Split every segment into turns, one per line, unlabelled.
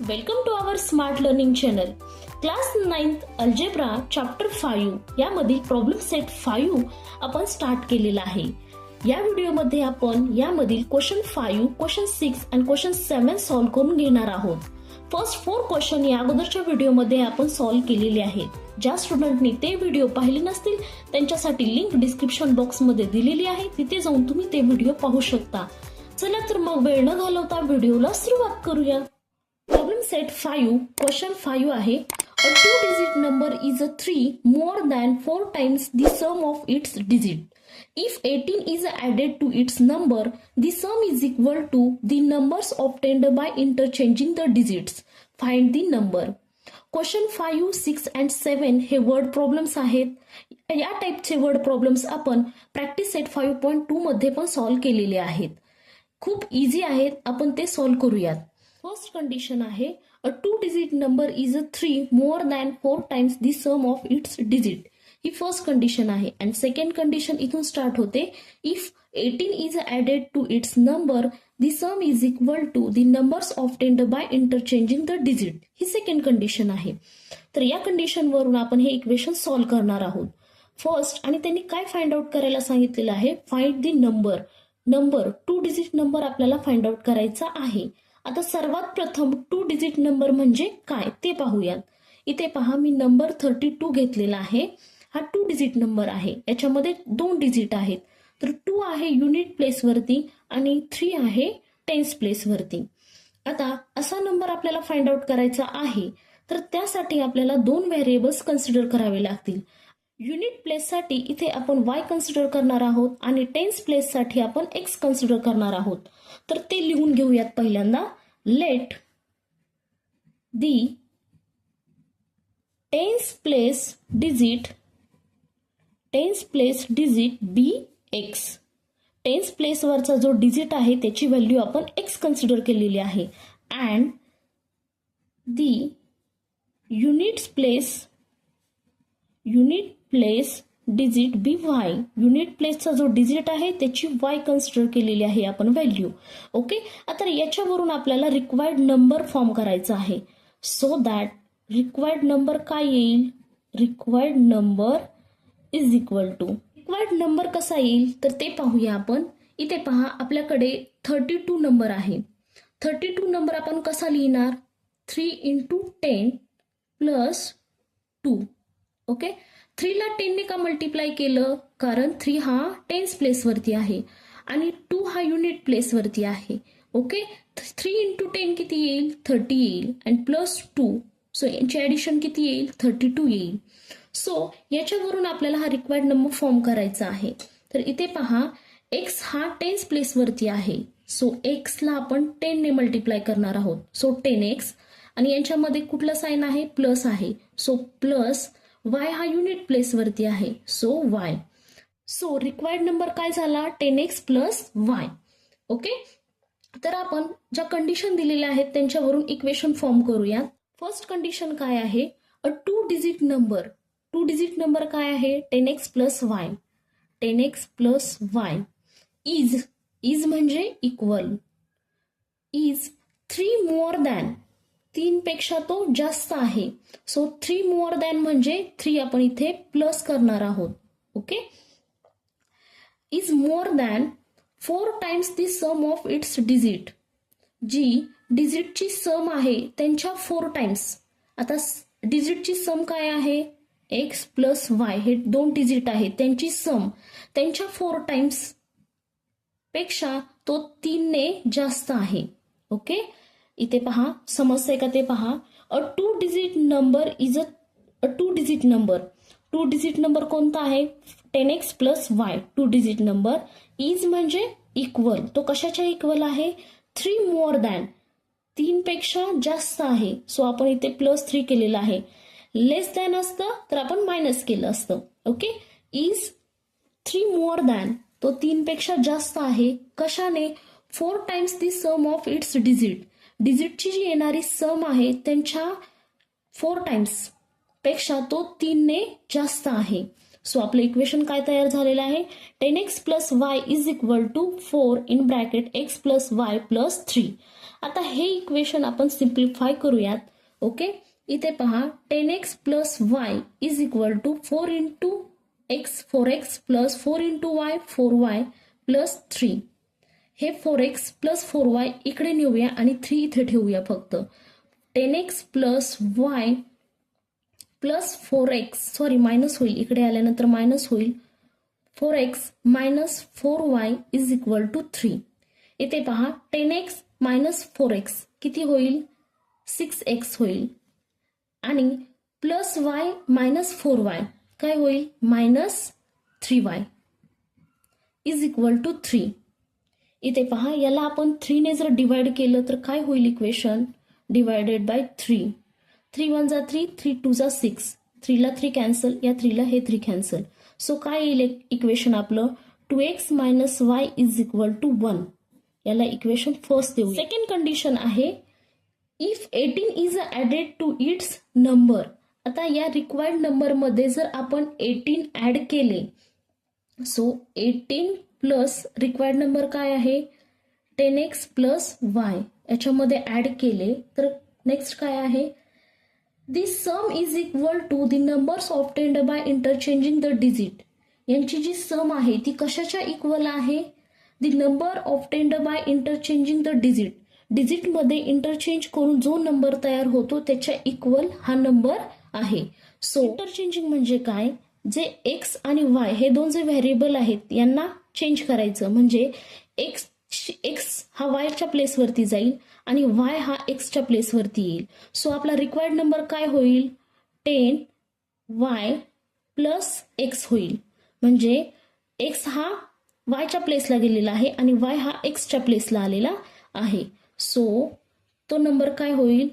Welcome to our smart learning channel. Class 9th algebra chapter 5 यामधील problem set 5 आपण start केलेला आहे. या व्हिडिओमध्ये आपण यामधील क्वेश्चन 5, क्वेश्चन 6 आणि क्वेश्चन 7 सॉल्व्ह करून घेणार आहोत. फर्स्ट 4 क्वेश्चन या अगोदरच्या व्हिडिओमध्ये आपण सॉल्व्ह केलेले आहेत. ज्या स्टुडंटनी ते व्हिडिओ पाहिले नसतील त्यांच्यासाठी लिंक डिस्क्रिप्शन बॉक्समध्ये दिलेली आहे, तिथे जाऊन तुम्ही ते व्हिडिओ पाहू शकता. चला तर मग वेळ न घालवता व्हिडिओला सुरुवात करूया. प्रॉब्लेम सेट 5 क्वेश्चन 5 आहे. A two-digit number is a 3 more than 4 times the sum of its digit. If 18 is added to its number, the sum is equal to the numbers obtained by interchanging the digits. Find the number. Question 5, 6 and 7 हे word problems आहेत. या टाइपचे word problems आपण practice set 5.2 मध्ये पण solve केलेले आहेत. खूप इझी आहेत, आपण ते सॉल्व्ह करूयात. फर्स्ट कंडिशन आहे a two digit number is a 3 more than 4 times the sum of its digit. ही फर्स्ट कंडिशन आहे. अँड सेकंड कंडिशन इथून स्टार्ट होते. If 18 is added to its number the sum is equal to the numbers obtained by interchanging the digit. ही second condition आहे. तर या condition वरून आपण हे इक्वेशन सॉल्व्ह करणार आहोत. फर्स्ट आणि त्यांनी काय फाइंड आउट करायला सांगितलेलं आहे, find the number two digit number आपल्याला फाइंड आउट करायचा आहे. आता सर्वात प्रथम टू डिजिट नंबर म्हणजे काय ते पाहूयात. इथे पहा, मी नंबर 32 घेतलेला आहे. हा टू डिजिट नंबर आहे. याच्यामध्ये 2 डिजिट आहेत. तर 2 आहे युनिट प्लेस वरती आणि 3 आहे टेन्स प्लेस वरती. आता असा नंबर आपल्याला फाइंड आउट करायचा आहे, तर त्यासाठी आपल्याला 2 व्हेरिएबल्स कन्सिडर करावे लागतील. युनिट प्लेस साठी इथे आपण y कन्सिडर करणार आहोत आणि टेन्स प्लेस साठी आपण x कन्सिडर करणार आहोत. तर ते लिहून घेऊयात. पहिल्यांदा let the tens place digit be x. Tens place वरचा जो डिजिट आहे त्याची व्हॅल्यू आपण x कन्सिडर केलेली आहे. And the unit place digit be y. Unit प्लेसचा जो डिजिट आहे त्याची y कन्सिडर केलेली आहे आपण व्हॅल्यू. ओके. आता याच्यावरून आपल्याला रिक्वायर्ड नंबर फॉर्म करायचा आहे. सो दॅट रिक्वायर्ड नंबर काय येईल, required number is equal to. Required number कसा येईल तर ते पाहूया आपण. इथे पहा, आपल्याकडे 32 नंबर आहे. 32 नंबर आपण कसा लिहिणार, 3 × 10 + 2. ओके. 3 ला 10 ने का मल्टिप्लाय केलं, कारण 3 हा टेन्स प्लेस वरती आहे आणि 2 हा युनिट प्लेस वरती आहे. ओके. 3 × 10 किती येईल, 30 येईल आणि +2. सो यांची ऍडिशन किती येईल, 32 येईल. सो याच्यावरून आपल्याला हा रिक्वायर्ड नंबर फॉर्म करायचा आहे. तर इथे पहा, x हा टेन्स प्लेस वरती आहे. सो x ला आपण 10 ने मल्टिप्लाय करणार आहोत. सो 10x आणि यांच्यामध्ये कुठलं साइन आहे, प्लस आहे. सो प्लस y हा युनिट प्लेस वरती आहे. So y. So required number काय झाला, 10x + y. ओके. तर आपण ज्या कंडिशन दिलेल्या आहेत त्यांच्यावरून इक्वेशन फॉर्म करूयात. फर्स्ट कंडिशन काय आहे, अ टू डिजिट नंबर काय आहे, 10x + y. 10x + y is म्हणजे इक्वल, इज 3 मोर दॅन. 3 पेक्षा तो जास्त आहे. सो 3 मोर दॅन म्हणजे 3 आपण इथे प्लस करणार आहोत. Okay. Is more than 4 times the sum of its digit. जी डिजिटची सम आहे त्यांच्या 4 टाइम्स. आता डिजिटची सम काय आहे, x + y. हे 2 डिजिट आहेत, त्यांची सम त्यांच्या 4 टाइम्स पेक्षा तो 3 ने जास्त आहे. ओके. इथे पहा, समस्या का ते पहा. A two digit number is a two digit number. Two digit number कोणता आहे, 10x + y. Two digit number is म्हणजे इक्वल. तो कशाच्या इक्वल आहे, 3 मोर दॅन. 3 पेक्षा जास्त आहे. सो आपण इथे +3 केलेलं आहे. लेस दॅन असतं तर आपण मायनस केलं असतं. ओके. इज 3 मोर दॅन, तो 3 पेक्षा जास्त आहे. कशाने, 4 times the sum of its digit. डिजिटची जी येणारी सम आहे त्यांच्या 4 टाइम्स पेक्षा तो 3 ने जास्त आहे. सो आपलं इक्वेशन काय तयार झालेलं आहे, 10x plus y is equal to 4 in bracket x plus y plus 3. आता हे इक्वेशन आपण सिम्प्लिफाय करूयात. ओके, इथे पहा 10x plus y is equal to 4 into x 4x plus 4 into y 4y plus 3. हे 4x प्लस 4y इकडे नेऊया आणि 3 इथे ठेवूया फक्त. 10x plus y plus 4x sorry minus होईल, इकडे आल्यानंतर मायनस होईल. 4x minus 4y is equal to 3. इथे पहा 10x मायनस 4x किती होईल, 6x होईल. आणि प्लस y मायनस 4y काय होईल, minus 3y is equal to 3. इथे पहा याला आपण 3 ने जर डिवाइड केलं तर काय होईल इक्वेशन, डिवायडेड बाय 3. 3 1 जा 3, 3 2 जा 6, 3 ला 3 कॅन्सल, या 3 ला हे 3 कॅन्सल. सो काय येईल इक्वेशन आपलं, 2x minus y is equal to 1. याला इक्वेशन फर्स्ट देऊ. सेकंड कंडिशन आहे, if 18 is added to its number. आता या रिक्वायर्ड नंबर मध्ये जर आपण 18 ऍड केले, सो 18 प्लस रिक्वायर्ड नंबर काय आहे 10x प्लस वाय, याच्यामध्ये ऍड केले तर नेक्स्ट काय आहे, this sum is equal to the numbers obtained by interchanging the digit. यांची जी सम आहे ती कशाच्या इक्वल आहे, the number obtained by interchanging the digit. डिजिटमध्ये इंटरचेंज करून जो नंबर तयार होतो त्याच्या इक्वल हा नंबर आहे. सो इंटरचेंजिंग म्हणजे काय, जे एक्स आणि वाय हे दोन जे व्हेरिएबल आहेत यांना चेंज करायचं, म्हणजे एक्स हा वायच्या प्लेसवरती जाईल आणि वाय हा एक्सच्या प्लेसवरती येईल. सो आपला रिक्वायर्ड नंबर काय होईल, 10y प्लस एक्स होईल. म्हणजे एक्स हा वायच्या प्लेसला गेलेला आहे आणि वाय हा एक्सच्या प्लेसला आलेला आहे. सो तो नंबर काय होईल,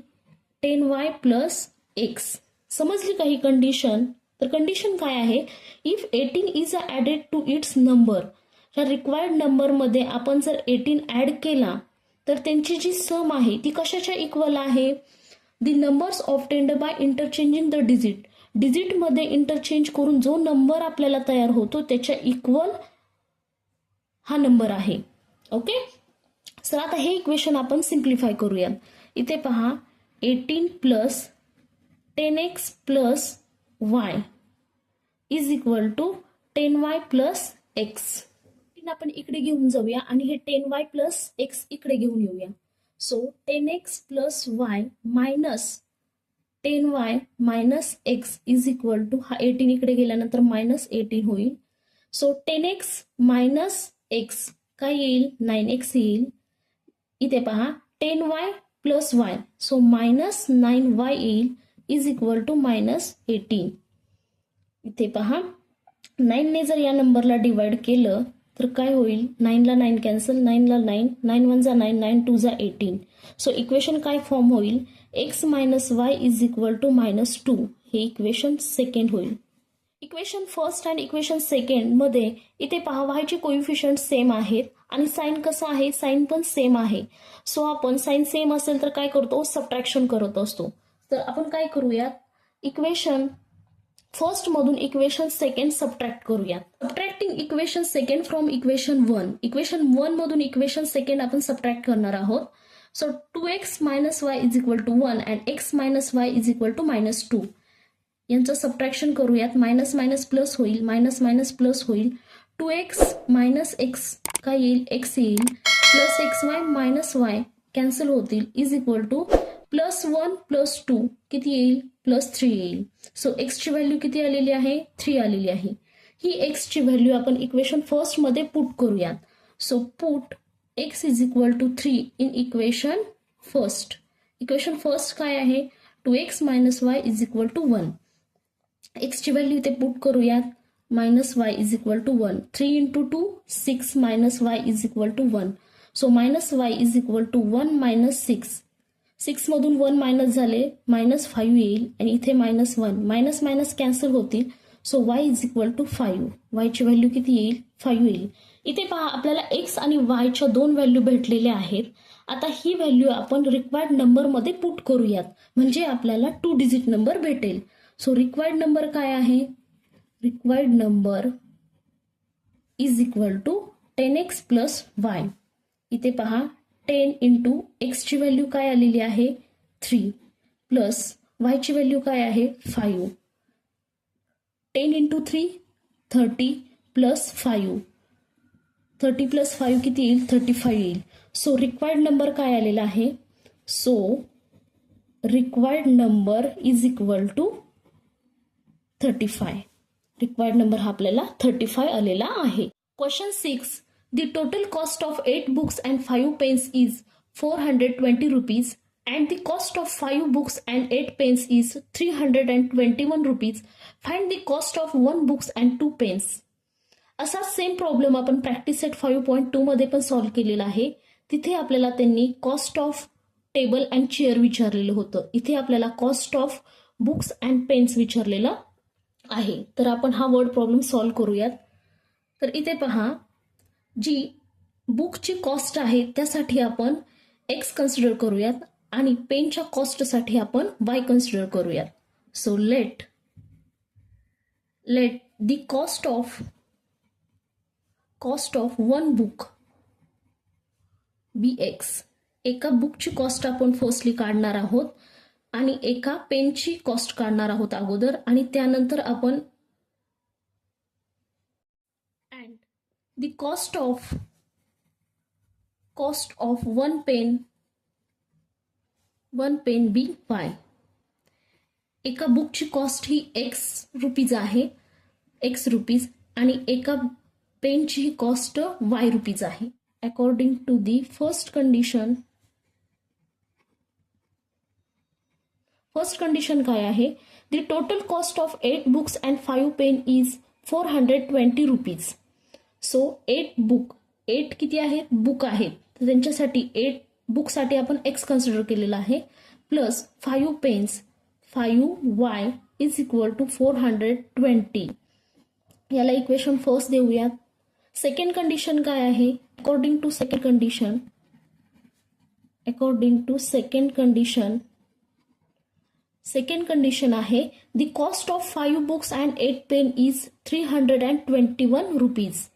10y प्लस एक्स. समजली काही कंडिशन, तर कंडिशन काय आहे, if 18 is added to its number. ह्या रिक्वायर्ड नंबरमध्ये आपण जर 18 ऍड केला तर त्यांची जी सम आहे ती कशाच्या इक्वल आहे, the numbers obtained by interchanging the digit. डिजिटमध्ये इंटरचेंज करून जो नंबर आपल्याला तयार होतो त्याच्या इक्वल हा नंबर आहे. ओके, सर आता हे इक्वेशन आपण सिम्प्लिफाय करूया. इथे पहा 18 plus 10x plus y is equal to 10y plus x. आपण इकडे घेऊन जाऊया आणि हे 10y प्लस एक्स इकडे घेऊन येऊया. So 10x plus y minus 10y minus x is equal to, हा 18 इकडे गेल्यानंतर मायनस 18 होईल. सो 10x मायनस एक्स काय येईल, 9x येईल. इथे पहा 10y plus y, so minus 9y येईल इज इक्वल टू मायनस 18. इथे पहा 9 ने जर या नंबरला डिवाइड केलं तर काय होईल, 9 ला 9 कॅन्सल, 9 ला 9, 9 1 जा 9, 9 2 जा 18. सो इक्वेशन काय फॉर्म होईल, x minus y is equal to minus 2. हे इक्वेशन सेकंड होईल. Equation first and equation second मध्ये इथे पहा वायचे कोइफिशियंट सेम आहेत आणि साइन कसं आहे, साइन पण सेम आहे. सो आपण साइन सेम असेल तर काय करतो, सबट्रॅक्शन करत असतो. तर आपण काय करूयात, इक्वेशन फर्स्ट मधून इक्वेशन सेकंड सबट्रॅक्ट करूयात. Subtracting equation second from equation 1. Equation 1 मधून इक्वेशन सेकंड आपण सबट्रॅक्ट करणार आहोत. So 2x minus y is equal to 1 and x minus y is equal to minus 2. यांचं सबट्रॅक्शन करूयात. मायनस मायनस प्लस होईल, minus minus plus होईल. 2x minus x काय येईल, x येईल, plus x y minus y cancel होतील is equal two plus 1 plus 2 किती येईल, प्लस 3 येईल. सो एक्सची व्हॅल्यू किती आलेली आहे, 3 आलेली आहे. ही एक्सची व्हॅल्यू आपण इक्वेशन फर्स्ट मध्ये पुट करूयात. So put x is equal to 3 in equation first. Equation first काय आहे, 2x minus y is equal to 1. एक्सची व्हॅल्यू इथे पुट करूयात, minus y is equal to 1. 3 into 2 6 minus y is equal to 1. So minus y is equal to 1 minus 6. 6 मधून 1 minus झाले, minus 5 येईल आणि इथे मायनस 1, मायनस मायनस कॅन्सल होतील. So y is equal to 5. वायची value किती येईल, 5 येईल. इथे पहा आपल्याला x आणि y च्या दोन व्हॅल्यू भेटलेल्या आहेत. आता ही व्हॅल्यू आपण रिक्वायर्ड नंबर मध्ये पुट करूयात, म्हणजे आपल्याला 2 डिजिट नंबर भेटेल. सो रिक्वायर्ड नंबर काय आहे, required number is equal to 10x plus y. इथे पहा 10 इंटू एक्सची व्हॅल्यू काय आलेली आहे 3 प्लस वायची व्हॅल्यू काय आहे 5. 10 इंटू 3 30 प्लस 5. 30 प्लस 5 किती येईल 35 येईल. सो रिक्वायर्ड नंबर काय आलेला आहे. So required number is equal to 35. Required number हा आपल्याला 35 आलेला आहे. Question 6. The total cost of 8 books and 5 pens is 420 rupees and the cost of 5 books and 8 pens is 321 rupees. Find the cost of 1 books and 2 pens. असा same problem आपण practice set 5.2 मध्ये पण solve केलेला आहे. तिथे आपल्याला त्यांनी cost of table and chair विचारलेलं होतं. इथे आपल्याला cost of books and pens विचारलेलं आहे. तर आपण हा वर्ड प्रॉब्लेम सॉल्व्ह करूयात. तर इथे पहा, जी बुकची कॉस्ट आहे त्यासाठी आपण एक्स कन्सिडर करूयात आणि पेनच्या कॉस्टसाठी आपण वाय कन्सिडर करूयात. So let the cost of one book be x. एका बुकची कॉस्ट आपण फर्स्टली काढणार आहोत आणि एका पेनची कॉस्ट काढणार आहोत अगोदर आणि त्यानंतर आपण and the cost of one pen be y. एका बुकची कॉस्ट ही एक्स रुपीज आहे, एक्स रुपीज, आणि एका पेनची कॉस्ट वाय रुपीज आहे. According to the first condition काय आहे. The total cost of 8 books and 5 pen is 420 rupees. So 8 किती आहेत बुक आहेत, तर त्यांच्यासाठी 8 बुकसाठी आपण एक्स कन्सिडर केलेला आहे plus 5 pens 5y is equal to 420. याला इक्वेशन फर्स्ट देऊयात. सेकंड कंडिशन काय आहे. अकॉर्डिंग टू सेकंड कंडिशन आहे the cost of 5 books and 8 pen is 321 rupees.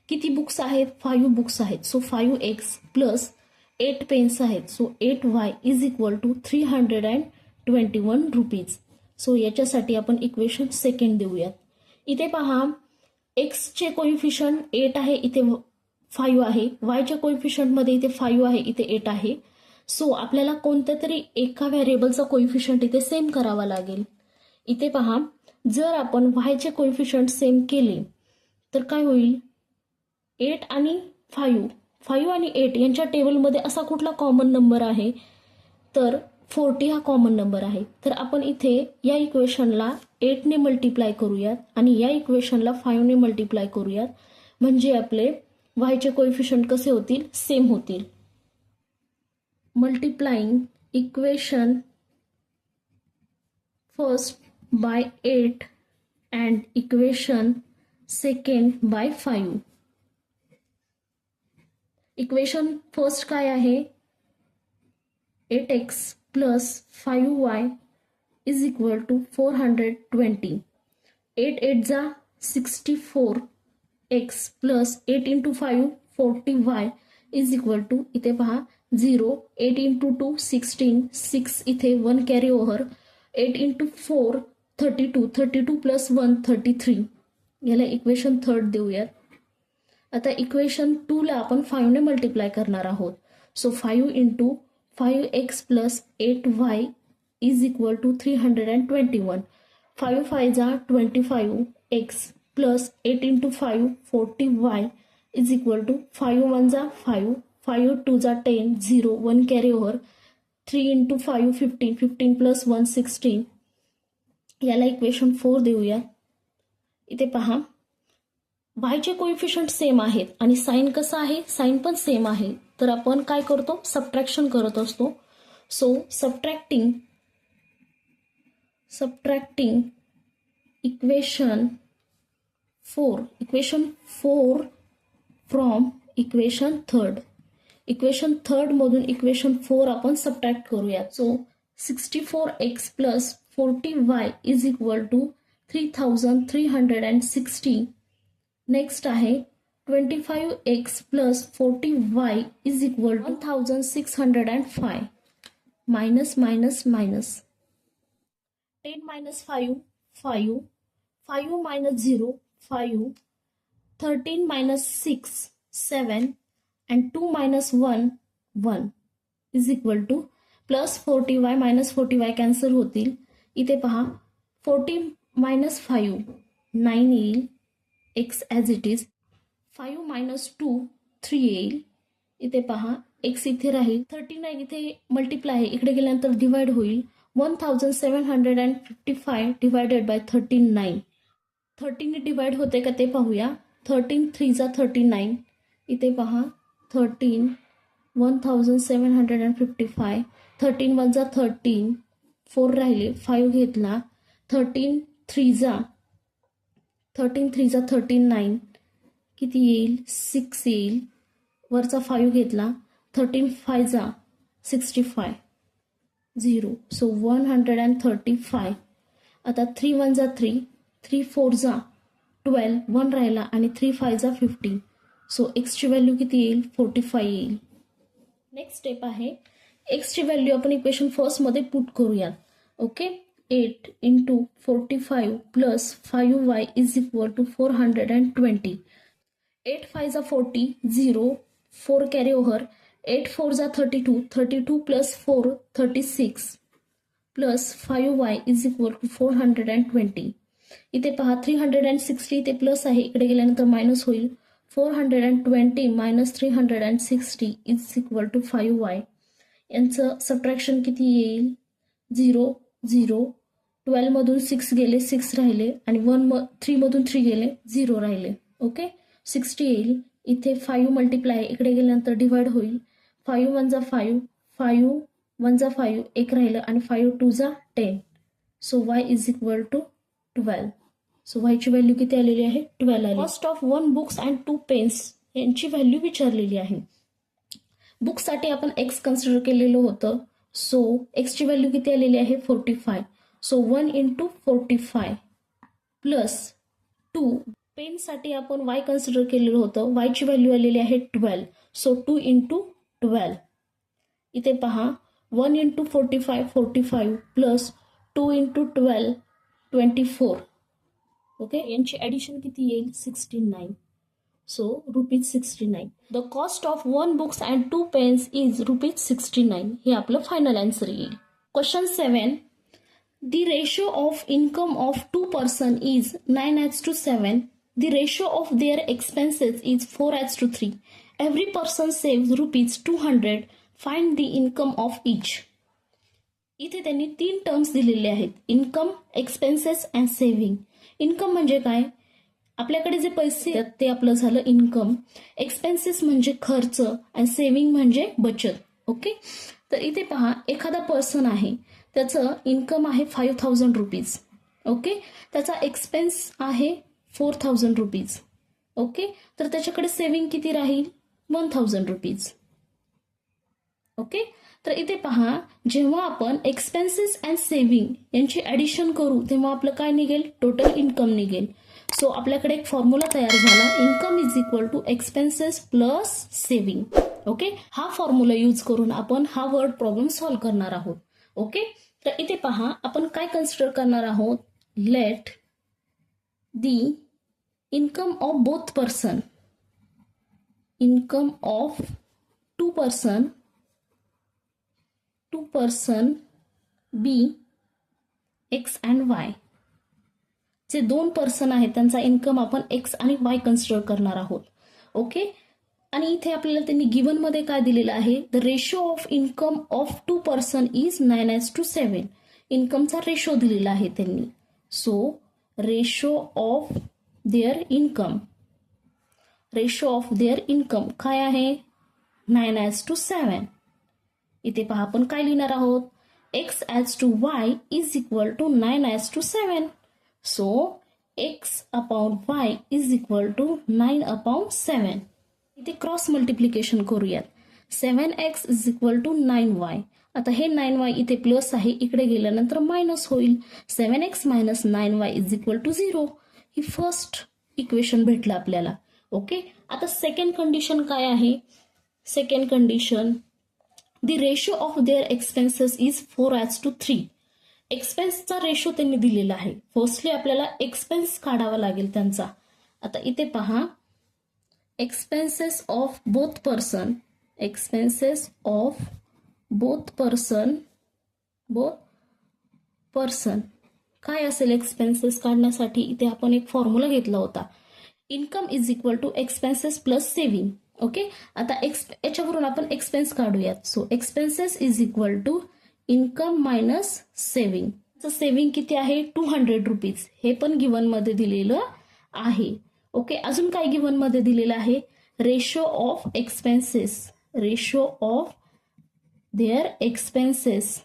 किती बुक्स आहेत 5 बुक्स आहेत, सो 5x प्लस 8 पेन्स आहेत, so 8y is equal to 321 rupees. So याच्यासाठी आपण इक्वेशन सेकंड देऊयात. इथे पहा, एक्सचे कोइफिशियंट 8 आहे, इथे 5 आहे. वायच्या कोइफिशियंटमध्ये इथे 5 आहे, इथे 8 आहे. सो आपल्याला कोणत्या तरी एका व्हेरिएबलचा कोइफिशियंट इथे सेम करावा लागेल. इथे पहा, जर आपण वायचे कोइफिशियंट सेम केले तर काय होईल. 8 आणि 5 आणि 8 यांच्या टेबलमध्ये असा कुठला कॉमन नंबर आहे, तर 40 हा कॉमन नंबर आहे. तर आपण इथे या इक्वेशनला 8 ने मल्टिप्लाय करूयात आणि या इक्वेशनला 5 ने मल्टिप्लाय करूयात, म्हणजे आपले वायचे कोइफिशियंट कसे होतील सेम होतील. Multiplying equation first bye 8 and equation second bye 5. Equation first काय आहे 8x plus 5y is equal to 420. 8 जा 64x plus 8 into 5 40y is equal to, इथे पहा 0, 8 इंटू 2 16, 6 इथे 1 कॅरी ओव्हर, 8 इंटू 4 32 प्लस 1 33. याला इक्वेशन थर्ड देऊयात. आता इक्वेशन 2 ला आपण 5 ने मल्टिप्लाय करणार आहोत. So 5 into 5x plus 8y is equal to 321. 5 5 जा 25x plus 8 into 5 40y is equal to 5 1 जा 5 5 2 जा 10 0 1 कॅरी ओव्हर, 3 इंटू 5 15 प्लस 1 16. याला इक्वेशन 4 देऊया. इथे पहा, वायचे कोइफिशियंट सेम आहेत आणि साइन कसं आहे, साइन पण सेम आहे. तर आपण काय करतो, सबट्रॅक्शन करत असतो. So subtracting equation 4 from equation third. Equation third मधून इक्वेशन 4 आपण सबट्रॅक्ट करूया. So 64x plus 40y is equal to 3360. Next आहे 25x plus 40y is equal to 1605. Minus minus minus 10 minus 5 5 5 minus 0 5 13 minus 6 7 and 2 minus 1 1 is equal to plus 40y minus 40y cancel होतील. इथे पहा 40 minus 5 9 येईल x as it is. 5 minus 2 3 येईल. इथे पहा x इथे राहील. 39 इथे मल्टिप्लाय आहे, इकडे गेल्यानंतर डिवाइड होईल. 1755 डिवायडेड बाय 39. 13 ने डिवाइड होते का ते पाहूया. 13 3 जा 39. इथे पहा 13 1755. 13 1 जा 13 4 राहिले 5 घेतला. 13 3 जा 39 किती येईल 6 येईल. वरचा 5 घेतला. 13 5 जा 65 0. सो 135. आता 3 1 जा 3 3 4 जा 12 1 राहिला आणि 3 5 जा 15. सो एक्सची व्हॅल्यू किती येईल 45 येईल. नेक्स्ट स्टेप आहे एक्सची व्हॅल्यू आपण इक्वेशन फर्स्ट मध्ये पुट करूया. Okay 8 into 45 plus 5y is equal to 420. 8 5 जा 40 0 4 carry over. 8 4 जा 32 32 plus 4 36 plus 5y is equal to 420. इथे पहा 360 इथे प्लस आहे, इकडे गेल्यानंतर मायनस होईल. 420 minus 360 is equal to 5y. यांचं सबट्रॅक्शन किती येईल 0 0. 12 मधून 6 गेले 6 राहिले आणि 3 मधून 3 गेले 0 राहिले. ओके 60 येईल. इथे 5 मल्टिप्लाय इकडे गेल्यानंतर डिवाइड होईल. 5 1 जा 5 5 1 जा 5 एक राहिलं आणि 5 2 जा 10. So y is equal to 12. So y ची व्हॅल्यू किती आलेली आहे 12 आली. Cost of 1 books and 2 pens यांची व्हॅल्यू विचारलेली आहे. बुक्ससाठी आपण x कन्सिडर केलेलं होतं. सो x ची व्हॅल्यू किती आलेली आहे 45. So 1 into 45 plus 2. पेनसाठी आपण y कन्सिडर केलेलं होतं. y ची व्हॅल्यू आलेली आहे 12. So 2 into 12. इथे पहा 1 into 45 45 प्लस 2 into 12 24. ओके यांची ॲडिशन किती येईल 69. So ₹69. The cost of 1 books and 2 pens is ₹69. हे आपलं फायनल आन्सर येईल. Question 7. The ratio of income of 2 person is 9:7. The ratio of their expenses is 4:3. Every person saves ₹200. Find the income of each. इथे त्यांनी 3 terms दिलेले आहेत. Income, expenses and saving. Income म्हणजे काय, आपल्याकडे जे पैसे आहेत ते आपलं झालं इन्कम. एक्सपेन्सेस म्हणजे खर्च आणि सेव्हिंग म्हणजे बचत. ओके तर इथे पहा एखादा पर्सन आहे, त्याचं इन्कम आहे ₹5,000. ओके त्याचा एक्सपेन्स आहे ₹4,000. ओके तर त्याच्याकडे सेव्हिंग किती राहील ₹1,000. ओके तर इथे पहा जेव्हा आपण एक्सपेन्सेस अँड सेव्हिंग यांची ॲडिशन करू तेव्हा आपलं काय निघेल टोटल इन्कम निघेल. सो आपल्याकडे एक फॉर्म्युला तयार झाला, income is equal to expenses plus saving. Okay हा फॉर्म्युला यूज करून आपण हा वर्ड प्रॉब्लेम सॉल्व्ह करणार आहोत. ओके तर इथे पहा आपण काय कन्सिडर करणार आहोत. Let the income of both person, income of 2 person be x and y. जे 2 पर्सन आहेत त्यांचा इन्कम आपण एक्स आणि वाय कन्सिडर करणार आहोत. ओके आणि इथे आपल्याला त्यांनी गिवन मध्ये काय दिलेलं आहे, the ratio of income of 2 person is 9:7. इन्कमचा रेशो दिलेला आहे त्यांनी. So ratio of their income काय आहे 9:7. इथे पहा आपण काय लिहिणार आहोत, x as to y is equal to 9:7. So x upon y is equal to 9/7. इथे क्रॉस मल्टिप्लिकेशन करूयात. 7x is equal to 9y. आता हे 9y इथे प्लस आहे, इकडे गेल्यानंतर मायनस होईल. 7x minus 9y is equal to 0. ही फर्स्ट इक्वेशन भेटलं आपल्याला. ओके, आता सेकंड कंडिशन काय आहे? Second condition, the ratio of their expenses is 4:3. एक्सपेन्सचा रेशो त्यांनी दिलेला आहे. फर्स्टली आपल्याला एक्सपेन्स काढावा लागेल त्यांचा. आता इथे पहा, expenses of both person, expenses of both person काय असेल एक्सपेन्सेस काढण्यासाठी? इथे आपण एक फॉर्म्युला घेतला होता, income is equal to expenses plus saving. Okay, आता याच्यावरून आपण एक्सपेन्स काढूयात. So expenses is equal to income minus saving. Saving किती आहे? 200 रुपीज. हे पण गिवन मध्ये दिलेलं आहे. ओके, अजून काय गिवन मध्ये दिलेलं आहे? Ratio of expenses, ratio of their expenses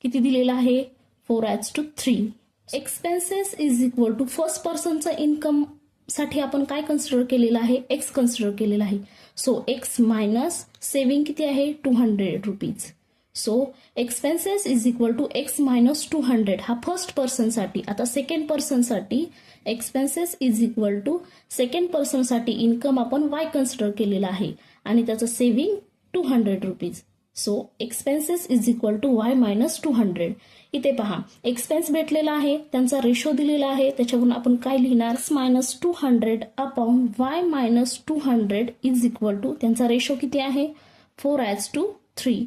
किती दिलेला आहे? 4:3. Expenses is equal to first पर्सनचं इन्कम साठी आपण काय कन्सिडर केलेलं आहे? एक्स कन्सिडर केलेलं आहे. सो एक्स मायनस सेव्हिंग किती आहे? 200 rupees. So expenses is equal to x minus 200. हा फर्स्ट पर्सनसाठी. आता सेकंड पर्सनसाठी expenses is equal to second पर्सनसाठी इन्कम आपण वाय कन्सिडर केलेला आहे आणि त्याचं saving 200 rupees. So expenses is equal to y minus 200. इथे पहा, एक्सपेन्स भेटलेला आहे, त्यांचा रेशो दिलेला आहे, त्याच्यावरून आपण काय लिहिणार? X minus 200 upon y minus 200 is equal to, त्यांचा रेशो किती आहे? 4:3.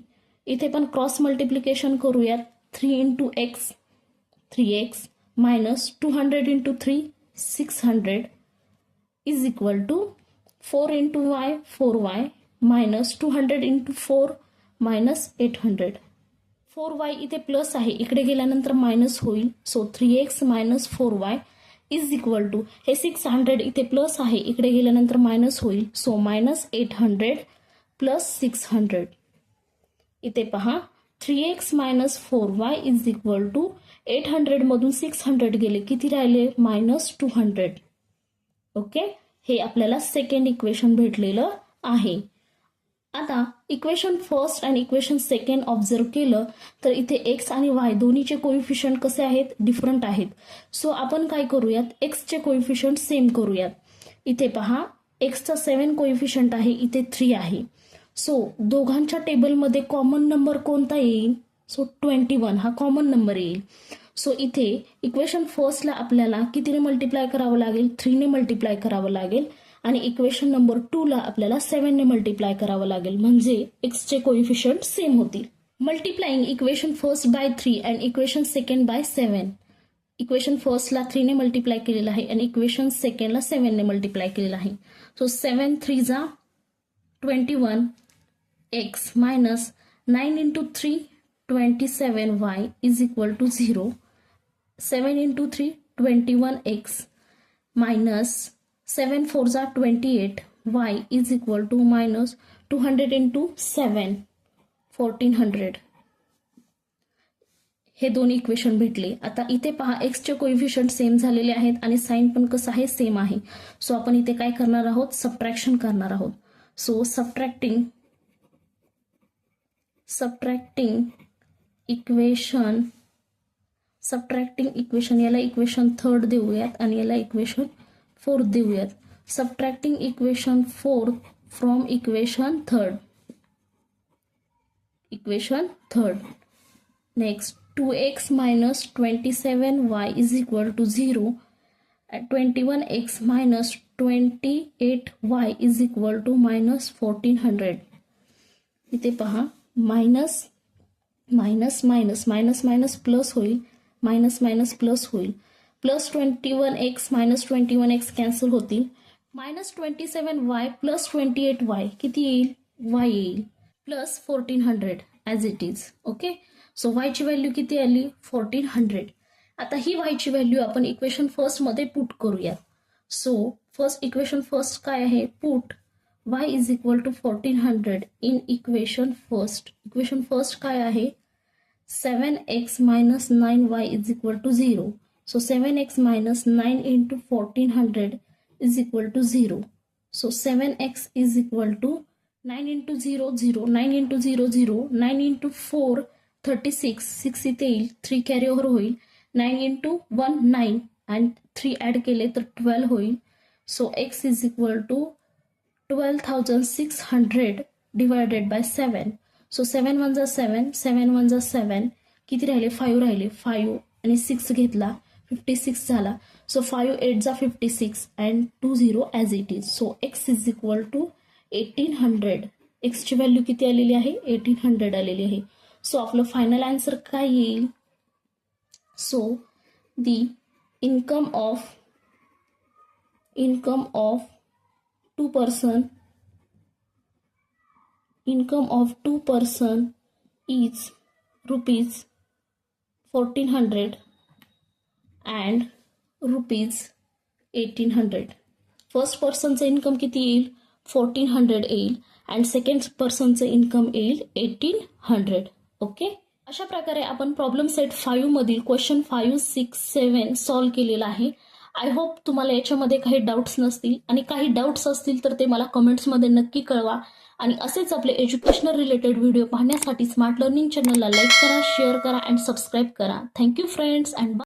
इथे पण क्रॉस मल्टिप्लिकेशन करूयात. 3 into x 3x minus 200 into 3 600 is equal to 4 into y 4y minus 200 into 4 minus 800. 4y इथे प्लस आहे, इकडे गेल्यानंतर मायनस होईल. So 3x minus 4y is equal to, हे 600 इथे प्लस आहे, इकडे गेल्यानंतर मायनस होईल. So minus 800 plus 600. इथे पहा, 3x minus 4y is equal to 800 मधून 600 गेले, किती राहिले? मायनस 200. ओके, हे आपल्याला सेकंड इक्वेशन भेटलेलं आहे. आता इक्वेशन फर्स्ट आणि इक्वेशन सेकंड ऑब्झर्व केलं तर इथे एक्स आणि वाय दोन्हीचे कोइफिशियंट कसे आहेत? डिफरंट आहेत. सो आपण काय करूयात? एक्सचे कोइफिशियंट सेम करूयात. इथे पहा, एक्सचा 7 कोइफिशियंट आहे, इथे 3 आहे. सो दोघांच्या टेबलमध्ये कॉमन नंबर कोणता येईल? सो 21 हा कॉमन नंबर येईल. सो इथे इक्वेशन फर्स्टला आपल्याला कितीने मल्टिप्लाय करावं लागेल? 3ने मल्टिप्लाय करावं लागेल आणि इक्वेशन नंबर 2 ला आपल्याला 7ने मल्टिप्लाय करावं लागेल, म्हणजे एक्सचे कोइफिशियंट सेम होतील. Multiplying equation first by 3 and equation second by 7. Equation फर्स्टला 3ने मल्टिप्लाय केलेलं आहे आणि इक्वेशन सेकंडला 7ने मल्टिप्लाय केलेलं आहे. सो 7 3 जा 21 x minus 9 into 3 27y is equal to 0. 7 into 3 21x minus 7 4 जा 28 y is equal to minus 200 into 7 1400. हे दोन्ही इक्वेशन भेटले. आता इथे पहा, एक्सचे कोइफिशियंट सेम झालेले आहेत आणि साइन पण कसं आहे? सेम आहे. सो आपण इथे काय करणार आहोत? सबट्रॅक्शन करणार आहोत. सो सबट्रॅक्टिंग इक्वेशन याला इक्वेशन थर्ड देऊयात आणि याला इक्वेशन फोर्थ देऊयात. Subtracting equation fourth from equation third. Next 2x minus 27y is equal to 0. 21x minus 28y is equal to minus 1400. इथे पहा, minus minus minus minus minus plus होईल, minus minus plus होईल. Plus 21x minus 21x cancel होतील. Minus 27y plus 28y किती येईल? y येईल plus 1400 as it is. Okay, so y ची value किती आली? 1400. आता ही y ची व्हॅल्यू आपण इक्वेशन फर्स्ट मध्ये पुट करूयात. सो फर्स्ट इक्वेशन फर्स्ट काय आहे? Put y is equal to 1400 in equation first. Equation first काय आहे? 7x minus 9y is equal to 0. So 7x minus 9 into 1400 is equal to 0. So 7x is equal to 9 into 0 0, 9 into 0 0, 9 into 4 36, 6 इथे येईल, 3 carry over होईल, 9 into 1 9 and 3 add केले तर 12 होईल. So x is equal to 12,600 divided by 7. So 7 1 जा 7, 7 1 जा 7, किती राहिले 5 राहिले, 5 आणि 6 घेतला 56 झाला. सो 5 8 जा 56 and 2 0 as it is. So x is equal to 1800. एक्सची व्हॅल्यू किती आलेली आहे 1800 आलेली आहे. सो आपलं फायनल आन्सर काय येईल. So the income of two person is rupees 1400 and rupees 1800. First पर्सनचं इन्कम किती येईल 1400 येईल अँड सेकंड पर्सनचं इन्कम येईल 1800. ओके, अशा प्रकारे आपण प्रॉब्लेम सेट 5 मधील क्वेश्चन 5, 6, 7 सॉल्व्ह केलेला आहे. आय होप तुम्हाला याच्यामध्ये काही डाऊट्स नसतील आणि काही डाऊट्स असतील तर ते मला कमेंट्समध्ये नक्की कळवा. आणि असेच आपले एज्युकेशनल रिलेटेड व्हिडिओ पाहण्यासाठी स्मार्ट लर्निंग चॅनलला लाईक करा, शेअर करा अँड सबस्क्राईब करा. Thank you friends and